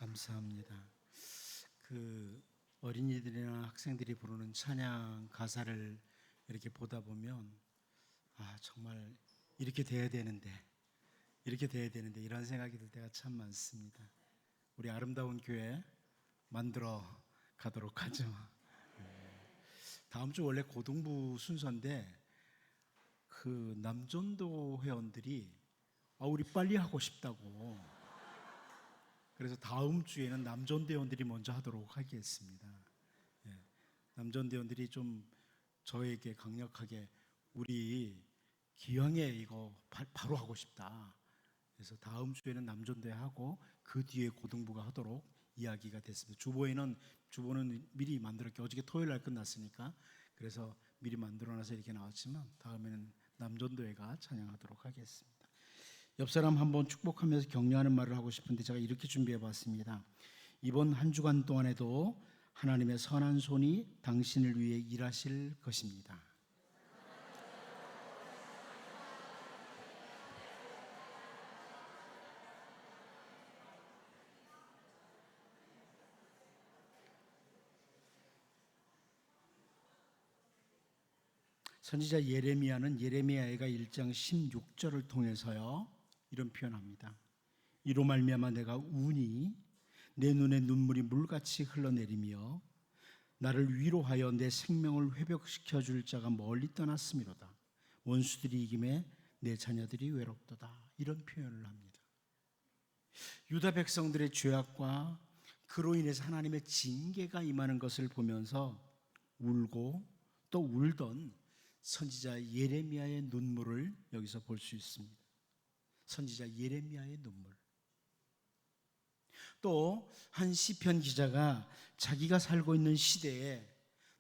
감사합니다. 어린이들이나 학생들이 부르는 찬양 가사를 이렇게 보다 보면 정말 이렇게 돼야 되는데 이런 생각이 들 때가 참 많습니다. 우리 아름다운 교회 만들어 가도록 하죠. 다음 주 원래 고등부 순서인데 남전도 회원들이 우리 빨리 하고 싶다고, 그래서 다음 주에는 남전대원들이 먼저 하도록 하겠습니다. 남전대원들이 좀 저에게 강력하게 우리 기왕에 이거 바로 하고 싶다, 그래서 다음 주에는 남전대 하고 그 뒤에 고등부가 하도록 이야기가 됐습니다. 주보는 미리 만들었게 어저께 토요일 날 끝났으니까, 그래서 미리 만들어놔서 이렇게 나왔지만 다음에는 남전도회가 찬양하도록 하겠습니다. 옆 사람 한번 축복하면서 격려하는 말을 하고 싶은데 제가 이렇게 준비해 봤습니다. 이번 한 주간 동안에도 하나님의 선한 손이 당신을 위해 일하실 것입니다. 선지자 예레미야는 예레미야가 1장 16절을 통해서요 이런 표현합니다. 이로 말미암아 내가 우니 내 눈에 눈물이 물같이 흘러내리며 나를 위로하여 내 생명을 회복시켜 줄 자가 멀리 떠났음이로다. 원수들이 이김에 내 자녀들이 외롭도다. 이런 표현을 합니다. 유다 백성들의 죄악과 그로 인해서 하나님의 징계가 임하는 것을 보면서 울고 또 울던 선지자 예레미야의 눈물을 여기서 볼 수 있습니다. 선지자 예레미야의 눈물. 또 한 시편 기자가 자기가 살고 있는 시대에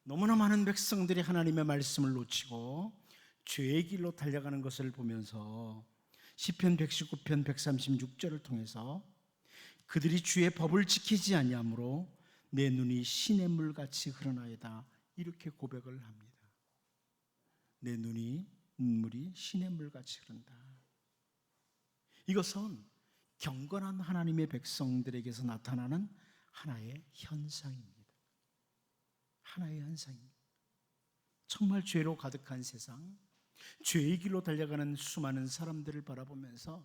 너무나 많은 백성들이 하나님의 말씀을 놓치고 죄의 길로 달려가는 것을 보면서 시편 119편 136절을 통해서 그들이 주의 법을 지키지 아니하므로 내 눈이 시냇물같이 흐르나이다, 이렇게 고백을 합니다. 내 눈물이 시냇물같이 흐른다. 이것은 경건한 하나님의 백성들에게서 나타나는 하나의 현상입니다. 하나의 현상입니다. 정말 죄로 가득한 세상, 죄의 길로 달려가는 수많은 사람들을 바라보면서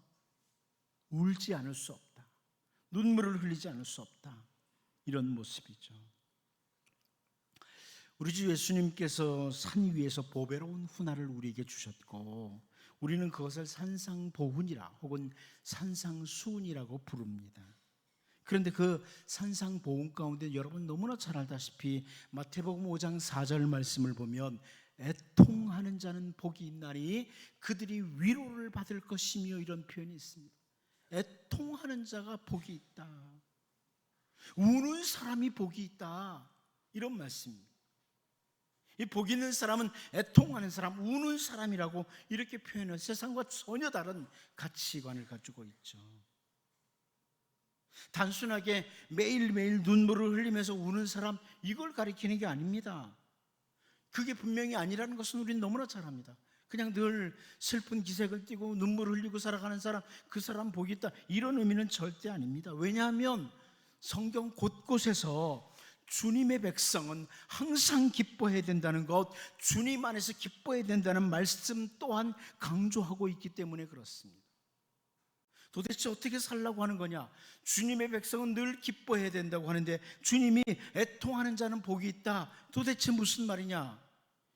울지 않을 수 없다, 눈물을 흘리지 않을 수 없다, 이런 모습이죠. 우리 주 예수님께서 산 위에서 보배로운 훈화를 우리에게 주셨고 우리는 그것을 산상보훈이라 혹은 산상수훈이라고 부릅니다. 그런데 그 산상보훈 가운데 여러분 너무나 잘 알다시피 마태복음 5장 4절 말씀을 보면 애통하는 자는 복이 있나니 그들이 위로를 받을 것이며, 이런 표현이 있습니다. 애통하는 자가 복이 있다, 우는 사람이 복이 있다, 이런 말씀입니다. 이 복 있는 사람은 애통하는 사람, 우는 사람이라고 이렇게 표현해요. 세상과 전혀 다른 가치관을 가지고 있죠. 단순하게 매일매일 눈물을 흘리면서 우는 사람, 이걸 가리키는 게 아닙니다. 그게 분명히 아니라는 것은 우리는 너무나 잘 압니다. 그냥 늘 슬픈 기색을 띠고 눈물을 흘리고 살아가는 사람, 그 사람 복이 있다, 이런 의미는 절대 아닙니다. 왜냐하면 성경 곳곳에서 주님의 백성은 항상 기뻐해야 된다는 것, 주님 안에서 기뻐해야 된다는 말씀 또한 강조하고 있기 때문에 그렇습니다. 도대체 어떻게 살라고 하는 거냐? 주님의 백성은 늘 기뻐해야 된다고 하는데 주님이 애통하는 자는 복이 있다, 도대체 무슨 말이냐?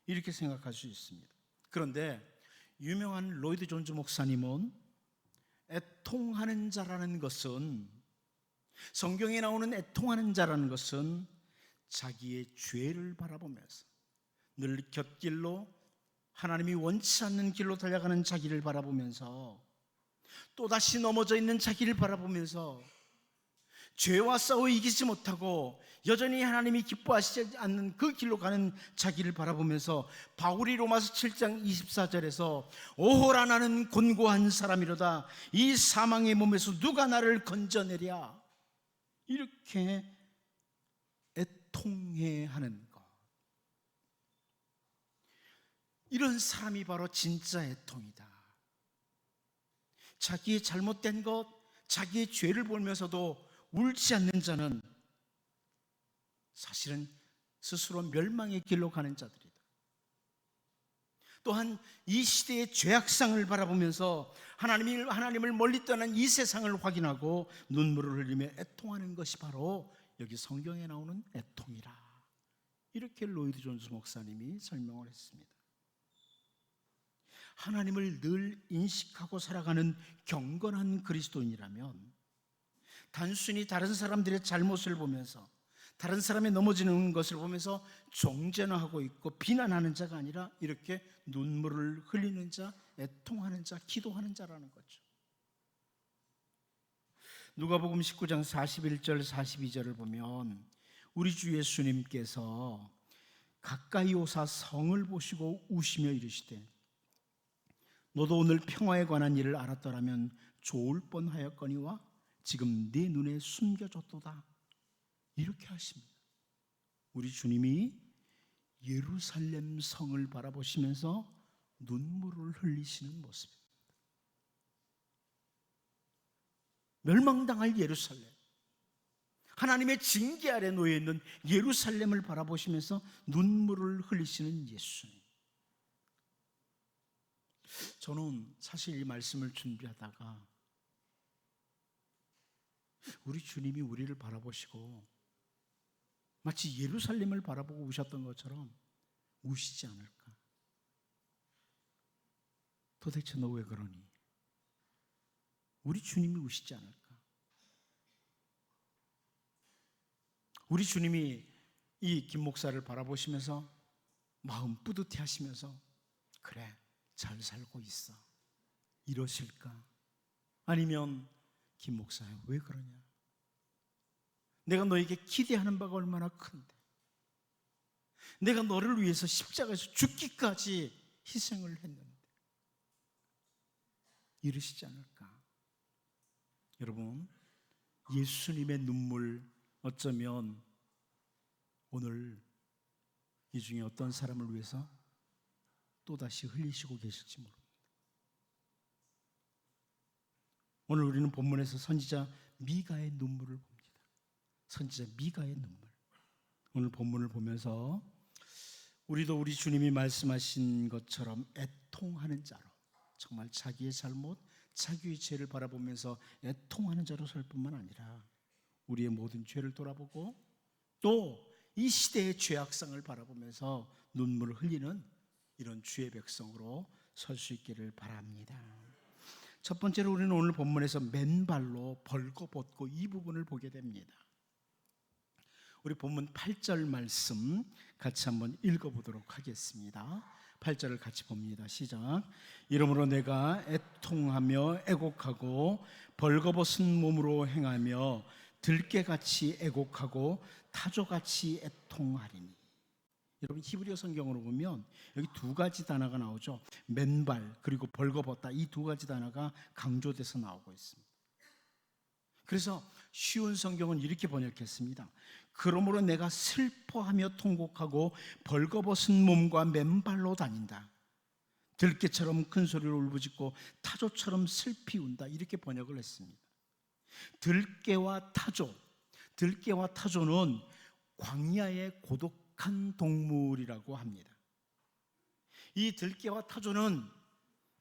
이렇게 생각할 수 있습니다. 그런데 유명한 로이드 존즈 목사님은 애통하는 자라는 것은, 성경에 나오는 애통하는 자라는 것은 자기의 죄를 바라보면서 늘 곁길로, 하나님이 원치 않는 길로 달려가는 자기를 바라보면서 또다시 넘어져 있는 자기를 바라보면서 죄와 싸워 이기지 못하고 여전히 하나님이 기뻐하시지 않는 그 길로 가는 자기를 바라보면서 바울이 로마서 7장 24절에서 오호라 나는 곤고한 사람이로다, 이 사망의 몸에서 누가 나를 건져내랴, 이렇게 애통해하는 것, 이런 사람이 바로 진짜 애통이다. 자기의 잘못된 것, 자기의 죄를 보면서도 울지 않는 자는 사실은 스스로 멸망의 길로 가는 자들이다. 또한 이 시대의 죄악상을 바라보면서 하나님을 멀리 떠난 이 세상을 확인하고 눈물을 흘리며 애통하는 것이 바로 여기 성경에 나오는 애통이라. 이렇게 로이드 존스 목사님이 설명을 했습니다. 하나님을 늘 인식하고 살아가는 경건한 그리스도인이라면 단순히 다른 사람들의 잘못을 보면서, 다른 사람이 넘어지는 것을 보면서 정죄하고 있고 비난하는 자가 아니라 이렇게 눈물을 흘리는 자, 애통하는 자, 기도하는 자라는 거죠. 누가복음 19장 41절 42절을 보면 우리 주 예수님께서 가까이 오사 성을 보시고 우시며 이르시되 너도 오늘 평화에 관한 일을 알았더라면 좋을 뻔하였거니와 지금 네 눈에 숨겨졌도다. 이렇게 하십니다. 우리 주님이 예루살렘 성을 바라보시면서 눈물을 흘리시는 모습입니다. 멸망당할 예루살렘, 하나님의 징계 아래 놓여있는 예루살렘을 바라보시면서 눈물을 흘리시는 예수님. 저는 사실 이 말씀을 준비하다가 우리 주님이 우리를 바라보시고 마치 예루살렘을 바라보고 우셨던 것처럼 우시지 않을까? 도대체 너 왜 그러니? 우리 주님이 우시지 않을까? 우리 주님이 이 김 목사를 바라보시면서 마음 뿌듯해 하시면서 그래, 잘 살고 있어, 이러실까? 아니면 김 목사야, 왜 그러냐? 내가 너에게 기대하는 바가 얼마나 큰데, 내가 너를 위해서 십자가에서 죽기까지 희생을 했는데 이러시지 않을까? 여러분, 예수님의 눈물 어쩌면 오늘 이 중에 어떤 사람을 위해서 또다시 흘리시고 계실지 모릅니다. 오늘 우리는 본문에서 선지자 미가의 눈물을 봅니다. 선지자 미가의 눈물. 오늘 본문을 보면서 우리도 우리 주님이 말씀하신 것처럼 애통하는 자로, 정말 자기의 잘못, 자기의 죄를 바라보면서 애통하는 자로 설 뿐만 아니라 우리의 모든 죄를 돌아보고 또 이 시대의 죄악상을 바라보면서 눈물을 흘리는 이런 주의 백성으로 설 수 있기를 바랍니다. 첫 번째로 우리는 오늘 본문에서 맨발로 벌거벗고 이 부분을 보게 됩니다. 우리 본문 8절 말씀 같이 한번 읽어보도록 하겠습니다. 8절을 같이 봅니다. 시작. 이러므로 내가 애통하며 애곡하고 벌거벗은 몸으로 행하며 들깨같이 애곡하고 타조같이 애통하리니. 여러분, 히브리어 성경으로 보면 여기 두 가지 단어가 나오죠. 맨발 그리고 벌거벗다, 이 두 가지 단어가 강조돼서 나오고 있습니다. 그래서 쉬운 성경은 이렇게 번역했습니다. 그러므로 내가 슬퍼하며 통곡하고 벌거벗은 몸과 맨발로 다닌다. 들깨처럼 큰 소리로 울부짖고 타조처럼 슬피 운다. 이렇게 번역을 했습니다. 들깨와 타조는 광야의 고독한 동물이라고 합니다. 이 들깨와 타조는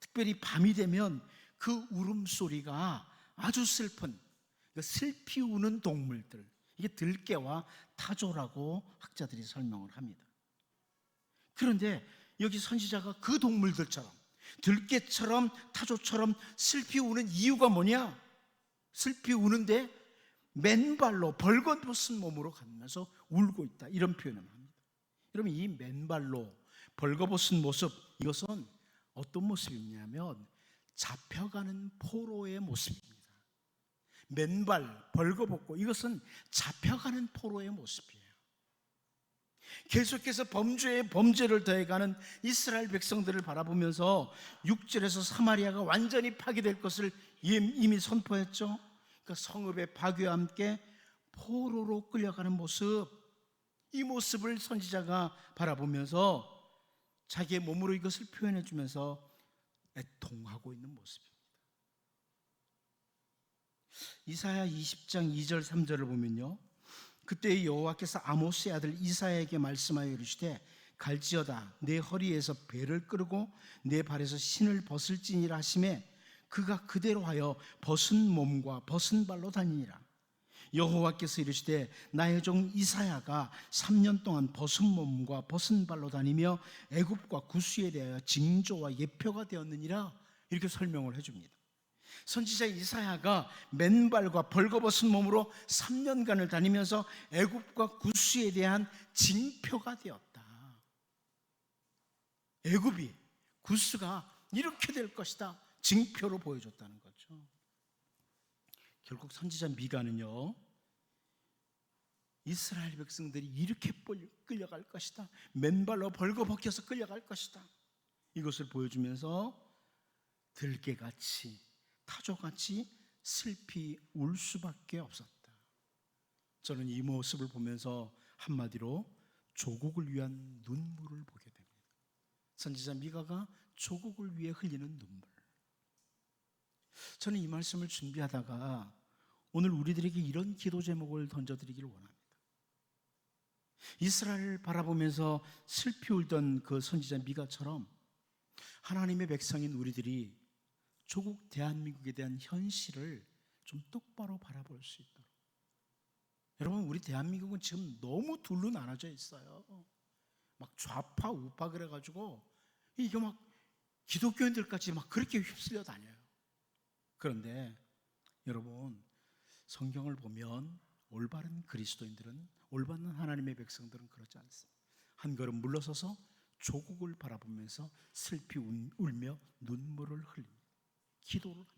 특별히 밤이 되면 그 울음소리가 아주 슬픈, 슬피 우는 동물들, 이게 들깨와 타조라고 학자들이 설명을 합니다. 그런데 여기 선지자가 그 동물들처럼 들깨처럼 타조처럼 슬피 우는 이유가 뭐냐? 슬피 우는데 맨발로 벌거벗은 몸으로 가면서 울고 있다, 이런 표현을 합니다. 여러분, 이 맨발로 벌거벗은 모습, 이것은 어떤 모습이냐면 잡혀가는 포로의 모습입니다. 맨발 벌거벗고, 이것은 잡혀가는 포로의 모습이에요. 계속해서 범죄에 범죄를 더해가는 이스라엘 백성들을 바라보면서 6절에서 사마리아가 완전히 파괴될 것을 이미 선포했죠. 그러니까 성읍의 파괴와 함께 포로로 끌려가는 모습, 이 모습을 선지자가 바라보면서 자기의 몸으로 이것을 표현해 주면서 애통하고 있는 모습입니다. 이사야 20장 2절 3절을 보면요, 그때 여호와께서 아모스의 아들 이사야에게 말씀하여 이르시되 갈지어다 내 허리에서 배를 끌고 내 발에서 신을 벗을지니라 하시매 그가 그대로 하여 벗은 몸과 벗은 발로 다니니라. 여호와께서 이르시되 나의 종 이사야가 3년 동안 벗은 몸과 벗은 발로 다니며 애굽과 구스에 대하여 징조와 예표가 되었느니라. 이렇게 설명을 해줍니다. 선지자 이사야가 맨발과 벌거벗은 몸으로 3년간을 다니면서 애굽과 구스에 대한 징표가 되었다. 애굽이, 구스가 이렇게 될 것이다, 징표로 보여줬다는 거죠. 결국 선지자 미가는요, 이스라엘 백성들이 이렇게 끌려갈 것이다, 맨발로 벌거벗겨서 끌려갈 것이다, 이것을 보여주면서 들깨같이 타조같이 슬피 울 수밖에 없었다. 저는 이 모습을 보면서 한마디로 조국을 위한 눈물을 보게 됩니다. 선지자 미가가 조국을 위해 흘리는 눈물. 저는 이 말씀을 준비하다가 오늘 우리들에게 이런 기도 제목을 던져드리기를 원합니다. 이스라엘을 바라보면서 슬피 울던 그 선지자 미가처럼 하나님의 백성인 우리들이 조국 대한민국에 대한 현실을 좀 똑바로 바라볼 수 있도록. 여러분, 우리 대한민국은 지금 너무 둘로 나눠져 있어요. 막 좌파 우파 그래가지고 이게 막 기독교인들까지 막 그렇게 휩쓸려 다녀요. 그런데 여러분, 성경을 보면 올바른 그리스도인들은, 올바른 하나님의 백성들은 그렇지 않습니다. 한 걸음 물러서서 조국을 바라보면서 슬피 울며 눈물을 흘립니다. 기도를 합니다.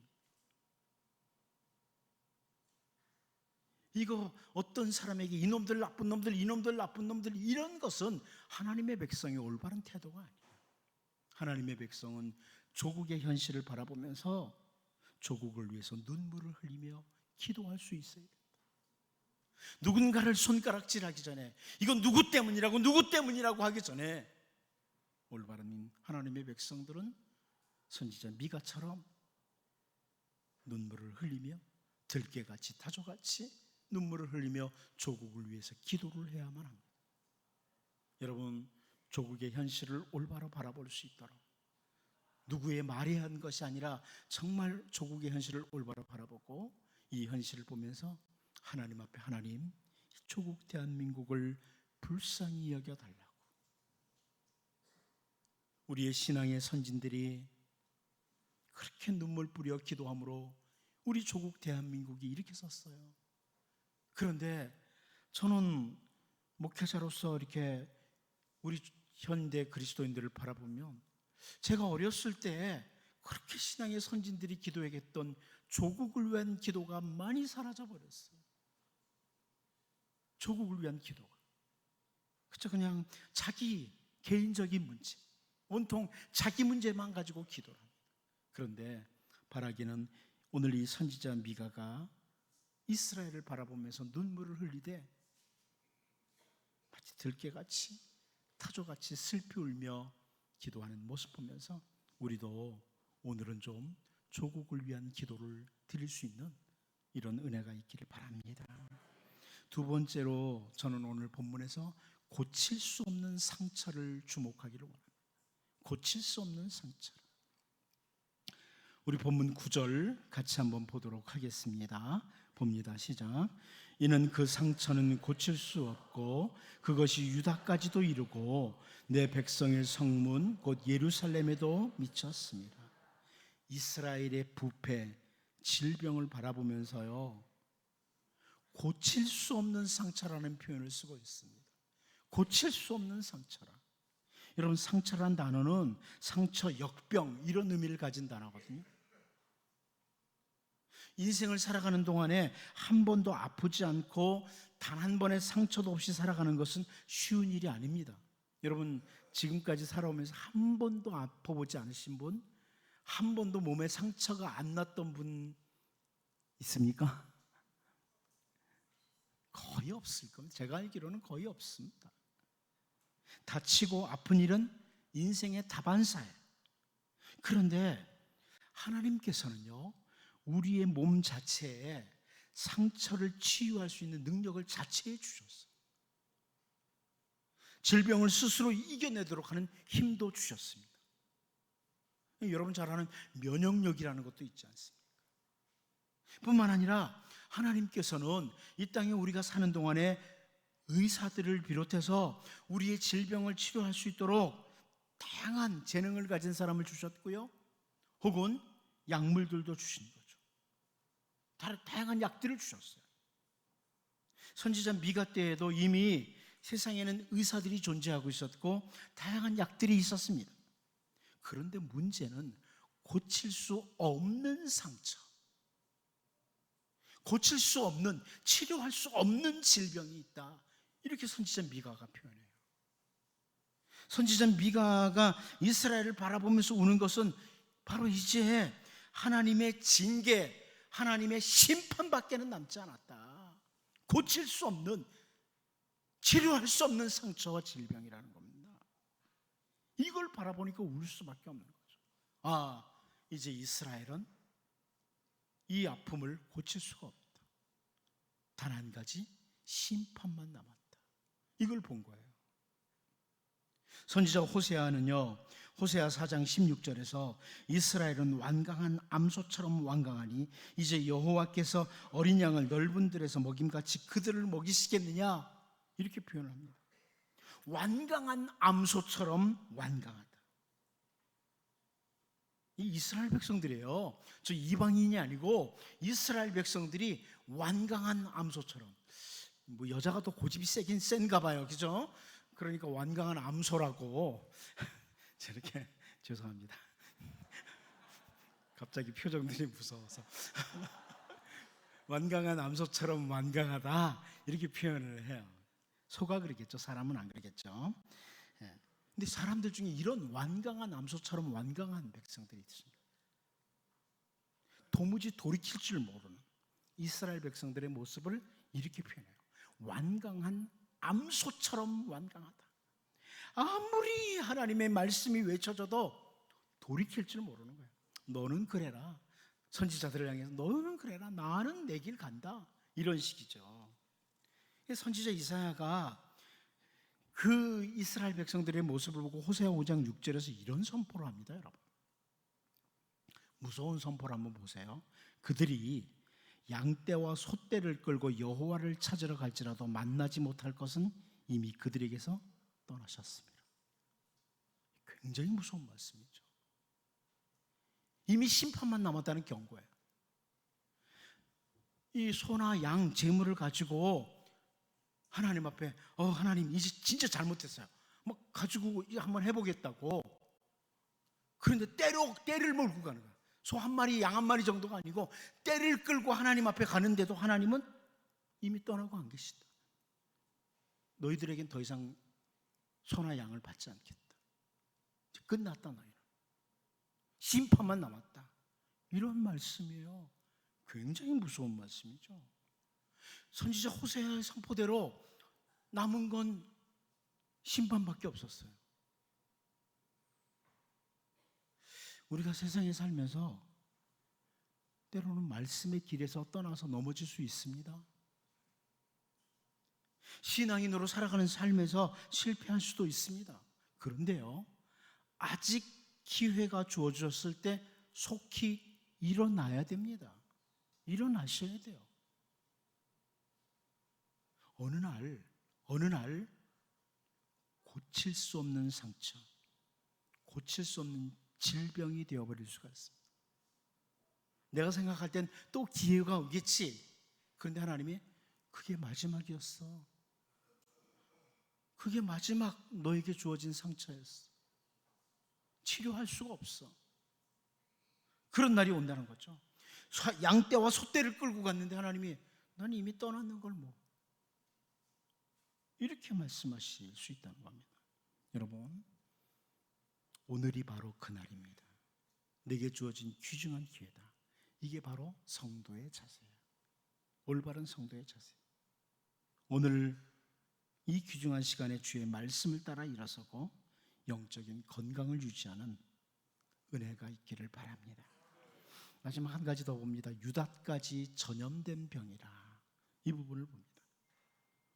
이거 어떤 사람에게 이놈들 나쁜 놈들, 이놈들 나쁜 놈들, 이런 것은 하나님의 백성의 올바른 태도가 아니에요. 하나님의 백성은 조국의 현실을 바라보면서 조국을 위해서 눈물을 흘리며 기도할 수 있어야 됩니다. 누군가를 손가락질하기 전에, 이건 누구 때문이라고 하기 전에 올바른 하나님의 백성들은 선지자 미가처럼 눈물을 흘리며 들깨같이 타조같이 눈물을 흘리며 조국을 위해서 기도를 해야만 합니다. 여러분, 조국의 현실을 올바로 바라볼 수 있도록, 누구의 말이 한 것이 아니라 정말 조국의 현실을 올바로 바라보고 이 현실을 보면서 하나님 앞에, 하나님, 조국 대한민국을 불쌍히 여겨달라고. 우리의 신앙의 선진들이 그렇게 눈물 뿌려 기도함으로 우리 조국 대한민국이 이렇게 섰어요. 그런데 저는 목회자로서 이렇게 우리 현대 그리스도인들을 바라보면 제가 어렸을 때 그렇게 신앙의 선진들이 기도했던 조국을 위한 기도가 많이 사라져 버렸어요. 조국을 위한 기도가 그냥 자기 개인적인 문제, 온통 자기 문제만 가지고 기도를 합니다. 그런데 바라기는 오늘 이 선지자 미가가 이스라엘을 바라보면서 눈물을 흘리되 마치 들깨같이 타조같이 슬피 울며 기도하는 모습 보면서 우리도 오늘은 좀 조국을 위한 기도를 드릴 수 있는 이런 은혜가 있기를 바랍니다. 두 번째로 저는 오늘 본문에서 고칠 수 없는 상처를 주목하기를 원합니다. 고칠 수 없는 상처. 우리 본문 9절 같이 한번 보도록 하겠습니다. 봅니다. 시작. 이는 그 상처는 고칠 수 없고 그것이 유다까지도 이르고 내 백성의 성문 곧 예루살렘에도 미쳤습니다. 이스라엘의 부패, 질병을 바라보면서요, 고칠 수 없는 상처라는 표현을 쓰고 있습니다. 고칠 수 없는 상처라. 여러분, 상처란 단어는 상처, 역병, 이런 의미를 가진 단어거든요. 인생을 살아가는 동안에 한 번도 아프지 않고 단 한 번의 상처도 없이 살아가는 것은 쉬운 일이 아닙니다. 여러분, 지금까지 살아오면서 한 번도 아파보지 않으신 분, 한 번도 몸에 상처가 안 났던 분 있습니까? 거의 없을 겁니다. 제가 알기로는 거의 없습니다. 다치고 아픈 일은 인생의 다반사예요. 그런데 하나님께서는요, 우리의 몸 자체에 상처를 치유할 수 있는 능력을 자체해 주셨어요. 질병을 스스로 이겨내도록 하는 힘도 주셨습니다. 여러분 잘 아는 면역력이라는 것도 있지 않습니까? 뿐만 아니라 하나님께서는 이 땅에 우리가 사는 동안에 의사들을 비롯해서 우리의 질병을 치료할 수 있도록 다양한 재능을 가진 사람을 주셨고요, 혹은 약물들도 주신 거죠. 다양한 약들을 주셨어요. 선지자 미가 때에도 이미 세상에는 의사들이 존재하고 있었고 다양한 약들이 있었습니다. 그런데 문제는 고칠 수 없는 상처, 고칠 수 없는, 치료할 수 없는 질병이 있다, 이렇게 선지자 미가가 표현해요. 선지자 미가가 이스라엘을 바라보면서 우는 것은 바로 이제 하나님의 징계, 하나님의 심판밖에는 남지 않았다. 고칠 수 없는, 치료할 수 없는 상처와 질병이라는 겁니다. 이걸 바라보니까 울 수밖에 없는 거죠. 아, 이제 이스라엘은 이 아픔을 고칠 수가 없다. 단 한 가지, 심판만 남았다. 이걸 본 거예요. 선지자 호세아는요, 호세아 4장 16절에서 이스라엘은 완강한 암소처럼 완강하니 이제 여호와께서 어린 양을 넓은 들에서 먹임같이 그들을 먹이시겠느냐, 이렇게 표현을 합니다. 완강한 암소처럼 완강하다. 이 이스라엘 백성들이에요. 저 이방인이 아니고 이스라엘 백성들이 완강한 암소처럼, 뭐 여자가 더 고집이 세긴 센가 봐요, 그죠? 그러니까 완강한 암소라고 저렇게, 죄송합니다. 갑자기 표정들이 무서워서 완강한 암소처럼 완강하다, 이렇게 표현을 해요. 소가 그러겠죠, 사람은 안 그러겠죠. 근데 사람들 중에 이런 완강한 암소처럼 완강한 백성들이 있습니다. 도무지 돌이킬 줄 모르는 이스라엘 백성들의 모습을 이렇게 표현해요. 완강한 암소처럼 완강하다. 아무리 하나님의 말씀이 외쳐져도 돌이킬 줄 모르는 거예요. 너는 그래라, 선지자들을 향해서 너는 그래라, 나는 내 길 간다, 이런 식이죠. 선지자 이사야가 그 이스라엘 백성들의 모습을 보고 호세아 5장 6절에서 이런 선포를 합니다. 여러분, 무서운 선포를 한번 보세요. 그들이 양떼와 소떼를 끌고 여호와를 찾으러 갈지라도 만나지 못할 것은 이미 그들에게서 떠나셨습니다. 굉장히 무서운 말씀이죠. 이미 심판만 남았다는 경고예요. 이 소나 양 재물을 가지고 하나님 앞에 하나님 이제 진짜 잘못했어요, 막 가지고 한번 해보겠다고. 그런데 떼를 몰고 가는 거예요. 소 한 마리, 양 한 마리 정도가 아니고 떼를 끌고 하나님 앞에 가는데도 하나님은 이미 떠나고 안 계시다. 너희들에겐 더 이상 소나 양을 받지 않겠다. 이제 끝났다, 너희는. 심판만 남았다. 이런 말씀이에요. 굉장히 무서운 말씀이죠. 선지자 호세아의 선포대로 남은 건 심판밖에 없었어요. 우리가 세상에 살면서 때로는 말씀의 길에서 떠나서 넘어질 수 있습니다. 신앙인으로 살아가는 삶에서 실패할 수도 있습니다. 그런데요, 아직 기회가 주어졌을 때 속히 일어나야 됩니다. 일어나셔야 돼요. 어느 날 고칠 수 없는 상처, 고칠 수 없는 질병이 되어버릴 수가 있습니다. 내가 생각할 땐 또 기회가 오겠지. 그런데 하나님이 그게 마지막이었어. 그게 마지막 너에게 주어진 상처였어. 치료할 수가 없어. 그런 날이 온다는 거죠. 양떼와 소떼를 끌고 갔는데 하나님이 난 이미 떠났는 걸 뭐, 이렇게 말씀하실 수 있다는 겁니다. 여러분, 오늘이 바로 그날입니다. 내게 주어진 귀중한 기회다. 이게 바로 성도의 자세예요. 올바른 성도의 자세. 오늘 이 귀중한 시간에 주의 말씀을 따라 일어서고 영적인 건강을 유지하는 은혜가 있기를 바랍니다. 마지막 한 가지 더 봅니다. 유다까지 전염된 병이라. 이 부분을 봅니다.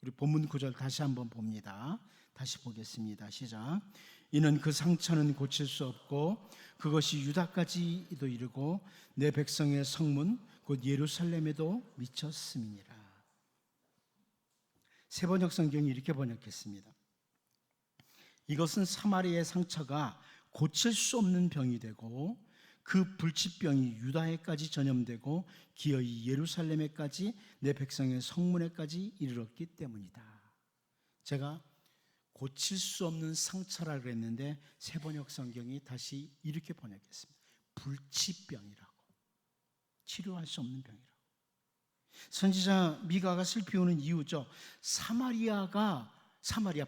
우리 본문 구절 다시 한번 봅니다. 다시 보겠습니다. 시작. 이는 그 상처는 고칠 수 없고 그것이 유다까지도 이르고 내 백성의 성문 곧 예루살렘에도 미쳤음이니라. 세번역 성경이 이렇게 번역했습니다. 이것은 사마리아의 상처가 고칠 수 없는 병이 되고 그 불치병이 유다에까지 전염되고 기어이 예루살렘에까지 내 백성의 성문에까지 이르렀기 때문이다. 제가 고칠 수 없는 상처라 그랬는데 세번역 성경이 다시 이렇게 번역했습니다. 불치병이라고. 치료할 수 없는 병이라고. 선지자 미가가 슬피 우는 이유죠. 사마리아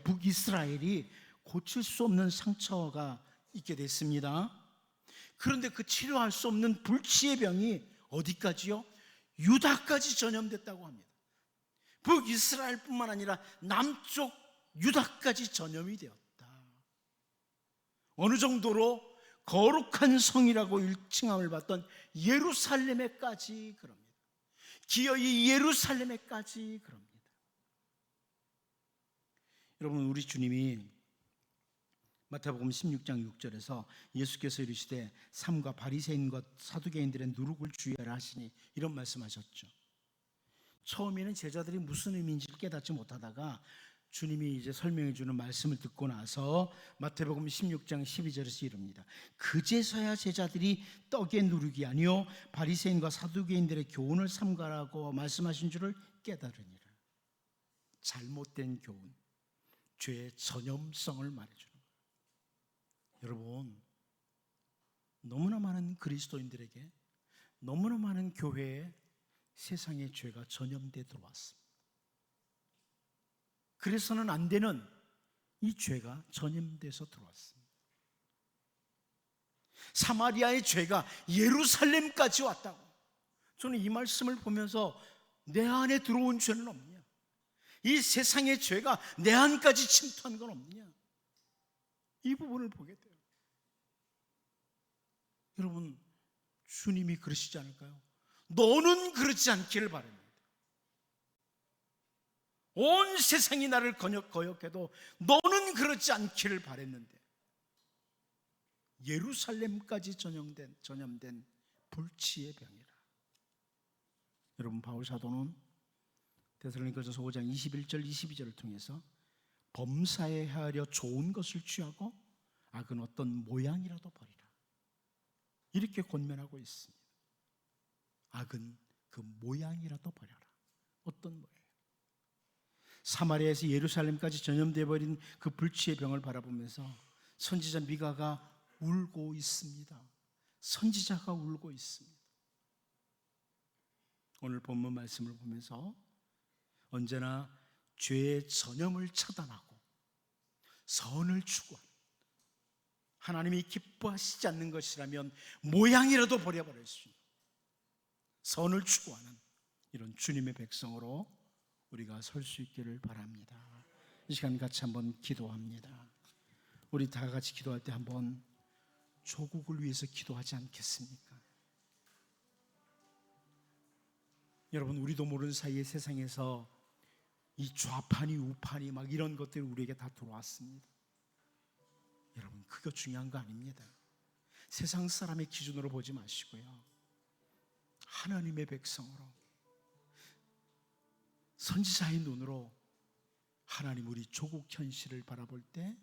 북이스라엘이 고칠 수 없는 상처가 있게 됐습니다. 그런데 그 치료할 수 없는 불치의 병이 어디까지요? 유다까지 전염됐다고 합니다. 북이스라엘뿐만 아니라 남쪽 유다까지 전염이 되었다. 어느 정도로 거룩한 성이라고 일칭함을 받던 예루살렘에까지 그럽니다. 기어이 예루살렘에까지 그럽니다. 여러분, 우리 주님이 마태복음 16장 6절에서 예수께서 이르시되 삼가 바리새인과 사두개인들의 누룩을 주의하라 하시니 이런 말씀하셨죠. 처음에는 제자들이 무슨 의미인지를 깨닫지 못하다가 주님이 이제 설명해 주는 말씀을 듣고 나서 마태복음 16장 12절에서 이릅니다. 그제서야 제자들이 떡의 누룩이 아니요 바리새인과 사두개인들의 교훈을 삼가라고 말씀하신 줄을 깨달으니라. 잘못된 교훈, 죄의 전염성을 말해주는 거예요. 여러분, 너무나 많은 그리스도인들에게, 너무나 많은 교회에 세상의 죄가 전염돼 들어왔습니다. 그래서는 안 되는 이 죄가 전염돼서 들어왔습니다. 사마리아의 죄가 예루살렘까지 왔다고. 저는 이 말씀을 보면서 내 안에 들어온 죄는 없냐? 이 세상의 죄가 내 안까지 침투한 건 없냐? 이 부분을 보게 돼요. 여러분, 주님이 그러시지 않을까요? 너는 그러지 않기를 바랍니다. 온 세상이 나를 거역해도 너는 그렇지 않기를 바랬는데 예루살렘까지 전염된 불치의 병이라. 여러분, 바울 사도는 데살로니가전서 5장 21절 22절을 통해서 범사에 헤아려 좋은 것을 취하고 악은 어떤 모양이라도 버리라, 이렇게 권면하고 있습니다. 악은 그 모양이라도 버려라. 어떤 모양? 사마리아에서 예루살렘까지 전염되어 버린 그 불치의 병을 바라보면서 선지자 미가가 울고 있습니다. 선지자가 울고 있습니다. 오늘 본문 말씀을 보면서 언제나 죄의 전염을 차단하고 선을 추구하는, 하나님이 기뻐하시지 않는 것이라면 모양이라도 버려버릴 수 있는 선을 추구하는 이런 주님의 백성으로 우리가 설 수 있기를 바랍니다. 이 시간 같이 한번 기도합니다. 우리 다 같이 기도할 때 한번 조국을 위해서 기도하지 않겠습니까? 여러분, 우리도 모르는 사이에 세상에서 이 좌판이 우판이 막 이런 것들이 우리에게 다 들어왔습니다. 여러분, 그거 중요한 거 아닙니다. 세상 사람의 기준으로 보지 마시고요, 하나님의 백성으로, 선지자의 눈으로 하나님 우리 조국 현실을 바라볼 때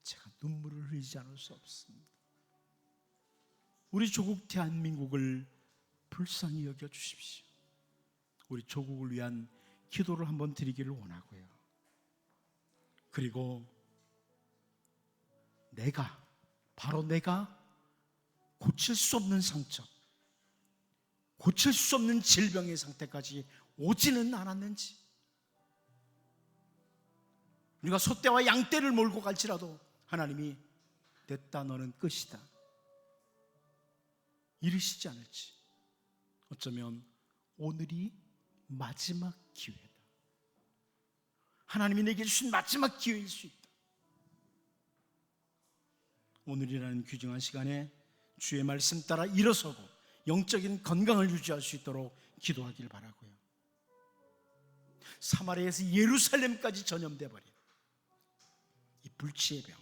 제가 눈물을 흘리지 않을 수 없습니다. 우리 조국 대한민국을 불쌍히 여겨주십시오. 우리 조국을 위한 기도를 한번 드리기를 원하고요. 그리고 바로 내가 고칠 수 없는 상처, 고칠 수 없는 질병의 상태까지 오지는 않았는지, 우리가 소떼와 양떼를 몰고 갈지라도 하나님이 됐다, 너는 끝이다 이르시지 않을지, 어쩌면 오늘이 마지막 기회다, 하나님이 내게 주신 마지막 기회일 수 있다. 오늘이라는 귀중한 시간에 주의 말씀 따라 일어서고 영적인 건강을 유지할 수 있도록 기도하길 바라고요. 사마리아에서 예루살렘까지 전염돼 버린 이 불치의 병,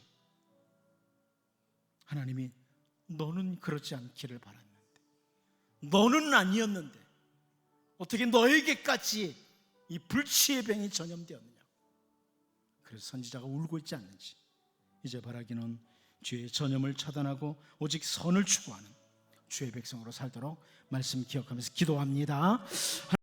하나님이 너는 그렇지 않기를 바랐는데, 너는 아니었는데 어떻게 너에게까지 이 불치의 병이 전염되었느냐. 그래서 선지자가 울고 있지 않는지, 이제 바라기는 죄의 전염을 차단하고 오직 선을 추구하는 주의 백성으로 살도록 말씀 기억하면서 기도합니다.